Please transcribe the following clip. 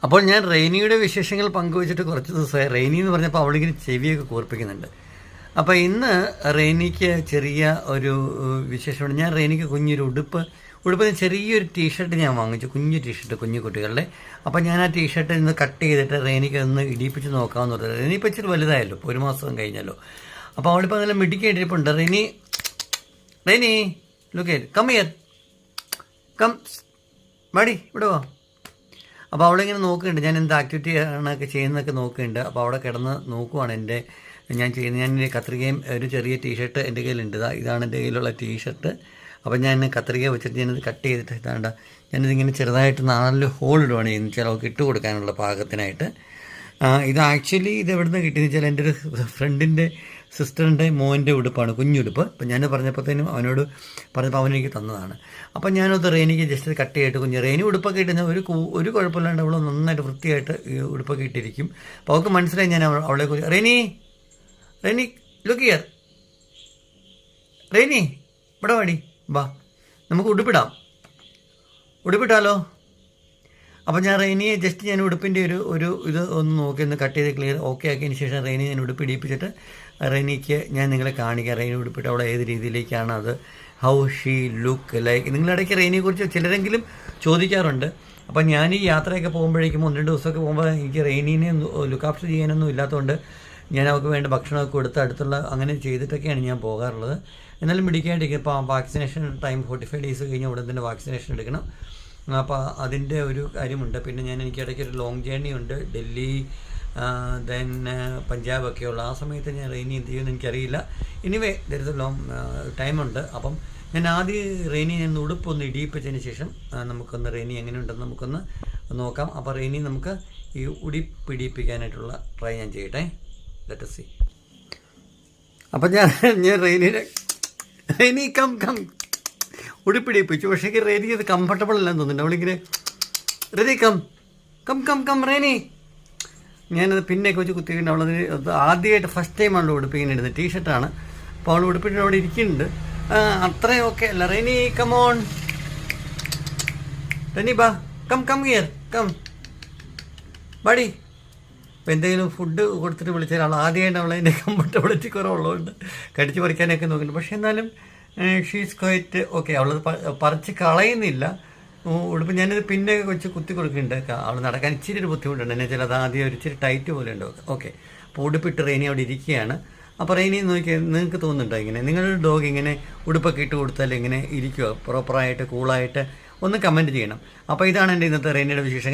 അപ്പോൾ ഞാൻ റെയിനിയുടെ വിശേഷങ്ങൾ പങ്കുവച്ചിട്ട് കുറച്ച് ദിവസമായി. റെയിനി എന്ന് പറഞ്ഞപ്പോൾ അവളിങ്ങനെ ചെവിയൊക്കെ കൂർപ്പിക്കുന്നുണ്ട്. അപ്പോൾ ഇന്ന് റെയിനിക്ക് ചെറിയ ഒരു വിശേഷമുണ്ട്. ഞാൻ റെയിനിക്ക് കുഞ്ഞൊരു ഉടുപ്പിന് ചെറിയൊരു ടീഷർട്ട് ഞാൻ വാങ്ങിച്ചു, കുഞ്ഞു ടീഷർട്ട്, കുഞ്ഞു കുട്ടികളുടെ. അപ്പോൾ ഞാൻ ആ ടീഷർട്ട് ഇന്ന് കട്ട് ചെയ്തിട്ട് റെയിനിക്ക് ഒന്ന് ഇടിപ്പിച്ച് നോക്കാമെന്ന് പറഞ്ഞത്. റെയിനി ഇപ്പോൾ ഇച്ചിരി വലുതായല്ലോ, ഇപ്പോൾ 1 മാസം കഴിഞ്ഞല്ലോ. അപ്പോൾ അവളിപ്പോൾ നല്ല മിടുക്കിയിട്ടിരിപ്പുണ്ട്. Rainy look come here, come മടി ഇവിടെ വാ. അപ്പോൾ അവളിങ്ങനെ നോക്കുന്നുണ്ട്, ഞാൻ എന്ത് ആക്ടിവിറ്റി ആണൊക്കെ ചെയ്യുന്നതൊക്കെ നോക്കുന്നുണ്ട്. അപ്പോൾ അവിടെ കിടന്ന് നോക്കുവാണ് ഞാൻ കത്രികയും ഒരു ചെറിയ ടീഷർട്ട് എൻ്റെ കയ്യിലുണ്ട്. ഇതാണ് എൻ്റെ കയ്യിലുള്ള ടീഷർട്ട്. അപ്പോൾ ഞാൻ കത്രിക വെച്ചിട്ട് ഞാനിത് കട്ട് ചെയ്തിട്ട് ഇതാണ്ട ഞാനിതിങ്ങനെ ചെറുതായിട്ട് 4 ഹോൾ ഇടുവാണ് ചെയ്യുന്നത്, ചിലവർക്ക് ഇട്ട് കൊടുക്കാനുള്ള പാകത്തിനായിട്ട്. ഇത് ആക്ച്വലി ഇത് എവിടെ നിന്ന് കിട്ടിയെന്ന് വെച്ചാൽ എൻ്റെ ഒരു ഫ്രണ്ടിൻ്റെ സിസ്റ്ററിൻ്റെ മോൻ്റെ ഉടുപ്പാണ്, കുഞ്ഞുടുപ്പ്. അപ്പോൾ ഞാൻ പറഞ്ഞപ്പോഴത്തേനും അവനോട് പറഞ്ഞപ്പോൾ അവനെനിക്ക് തന്നതാണ്. അപ്പം ഞാനത് റെയിനിക്ക് ജസ്റ്റ് കട്ട് ചെയ്തിട്ട് റെയിനി ഉടുപ്പൊക്കെ ഇട്ടുന്ന ഒരു കുഴപ്പമില്ലാണ്ട് അവൾ നന്നായിട്ട് വൃത്തിയായിട്ട് ഈ ഉടുപ്പൊക്കെ ഇട്ടിരിക്കും. അപ്പോൾ അവൾക്ക് മനസ്സിലായി ഞാൻ അവളെ കുറിച്ച്. റെയിനി ലുക്ക് ഹിയർ, റെയിനി ഇവിടെ വാടി, വാ നമുക്ക് ഉടുപ്പിട്ടാലോ. അപ്പോൾ ഞാൻ റെയിനിയെ ജസ്റ്റ് ഞാൻ ഉടുപ്പിൻ്റെ ഒരു ഇത് ഒന്ന് നോക്കി ഒന്ന് കട്ട് ചെയ്ത് ക്ലിയർ ഓക്കെ ആക്കിയതിന് ശേഷം റെയിനി ഞാൻ ഉടുപ്പ് ഇടിപ്പിച്ചിട്ട് റെയിനിക്ക് ഞാൻ നിങ്ങളെ കാണിക്കാം. റെയിനി ഉടുപ്പിട്ട് അവളെ ഏത് രീതിയിലേക്കാണ് അത്, ഹൗ ഷീ ലുക്ക് ലൈക്ക്. നിങ്ങളിടയ്ക്ക് റെയിനിയെക്കുറിച്ച് ചിലരെങ്കിലും ചോദിക്കാറുണ്ട്. അപ്പം ഞാൻ ഈ യാത്രയൊക്കെ പോകുമ്പോഴേക്കും 1-2 ദിവസമൊക്കെ പോകുമ്പോൾ എനിക്ക് റെയിനിനെ ലുക്ക് ആഫ്റ്റർ ചെയ്യാനൊന്നും ഇല്ലാത്തതുകൊണ്ട് ഞാൻ അവൾക്ക് വേണ്ട ഭക്ഷണമൊക്കെ കൊടുത്ത് അടുത്തുള്ള അങ്ങനെ ചെയ്തിട്ടൊക്കെയാണ് ഞാൻ പോകാറുള്ളത്. എന്നാലും മിടിക്കാണ്ടിരിക്കും. ഇപ്പോൾ വാക്സിനേഷൻ ടൈം 45 ഡേയ്സ് കഴിഞ്ഞാൽ ഉടൻ തന്നെ വാക്സിനേഷൻ എടുക്കണം. അപ്പോൾ അതിൻ്റെ ഒരു കാര്യമുണ്ട്. പിന്നെ എനിക്ക് ഇടയ്ക്ക് ഒരു ലോങ് ജേർണി ഉണ്ട്, ഡൽഹി ദെൻ പഞ്ചാബൊക്കെയുള്ള. ആ സമയത്ത് ഞാൻ റെയിനി എന്ത് ചെയ്യുമെന്ന് എനിക്കറിയില്ല. Anyway there is a long ടൈമുണ്ട്. അപ്പം ഞാൻ ആദ്യം ഞാൻ ഉടുപ്പൊന്ന് ഇടിയിപ്പിച്ചതിന് ശേഷം നമുക്കൊന്ന് റെയിനി എങ്ങനെയുണ്ടെന്ന് നമുക്കൊന്ന് നോക്കാം. അപ്പോൾ റെയിനി നമുക്ക് ഈ ഉടുപ്പിടിപ്പിക്കാനായിട്ടുള്ള ട്രൈ ഞാൻ ചെയ്യട്ടെ. Let us see. അപ്പം ഞാൻ റെയിനി കം ഉടുപ്പിടിപ്പിച്ചു. പക്ഷേ റെയിനി അത് കംഫർട്ടബിൾ അല്ലെന്ന് തോന്നുന്നുണ്ട്. അവളിങ്ങനെ റെയിനി കം റെയിനി. ഞാനത് പിന്നെയൊക്കെ വെച്ച് കുത്തിയിട്ട് അവളത് ആദ്യമായിട്ട് ഫസ്റ്റ് ടൈമാണല്ലോ ഉടുപ്പിങ്ങനെ ഇടുന്നത്. ടീഷർട്ടാണ്. അപ്പോൾ അവൾ ഉടുപ്പിട്ട് അവിടെ ഇരിക്കുന്നുണ്ട്. അത്രയും ഓക്കെ അല്ല. റെയിനി കമോൺ, റെയിനി ബാ, കം ഹിയർ, കം ബാടി. അപ്പോൾ എന്തെങ്കിലും ഫുഡ് കൊടുത്തിട്ട് വിളിച്ചാൽ അവൾ ആദ്യമായിട്ട് അവളതിൻ്റെ കംഫർട്ടബിലിറ്റി കുറവുള്ളതുകൊണ്ട് കടിച്ച് പറിക്കാനൊക്കെ നോക്കുന്നുണ്ട്. പക്ഷേ എന്നാലും ഷീസ് ക്വൈറ്റ് ഓക്കെ. അവളത് പറിച്ച് കളയുന്നില്ല ഉടുപ്പ്. ഞാനിത് പിന്നെ വെച്ച് കുത്തി കൊടുക്കുന്നുണ്ട്. അവൾ നടക്കാൻ ഇച്ചിരി ഒരു ബുദ്ധിമുട്ടുണ്ട്. എന്നു വെച്ചാൽ അത് ആദ്യം ഒരു ഇച്ചിരി ടൈറ്റ് പോലെ ഉണ്ട്. ഓക്കെ. അപ്പോൾ ഉടുപ്പിട്ട് റെയിനി അവിടെ ഇരിക്കുകയാണ്. അപ്പോൾ റെയിനി നോക്കിയാൽ നിങ്ങൾക്ക് തോന്നുന്നുണ്ടോ ഇങ്ങനെ നിങ്ങളുടെ ഡോഗ് ഇങ്ങനെ ഉടുപ്പൊക്കെ ഇട്ട് കൊടുത്താൽ ഇങ്ങനെ ഇരിക്കുമോ പ്രോപ്പറായിട്ട് കൂളായിട്ട്? ഒന്ന് കമൻറ്റ് ചെയ്യണം. അപ്പോൾ ഇതാണ് എൻ്റെ ഇന്നത്തെ റെയിനിയുടെ വിശേഷം.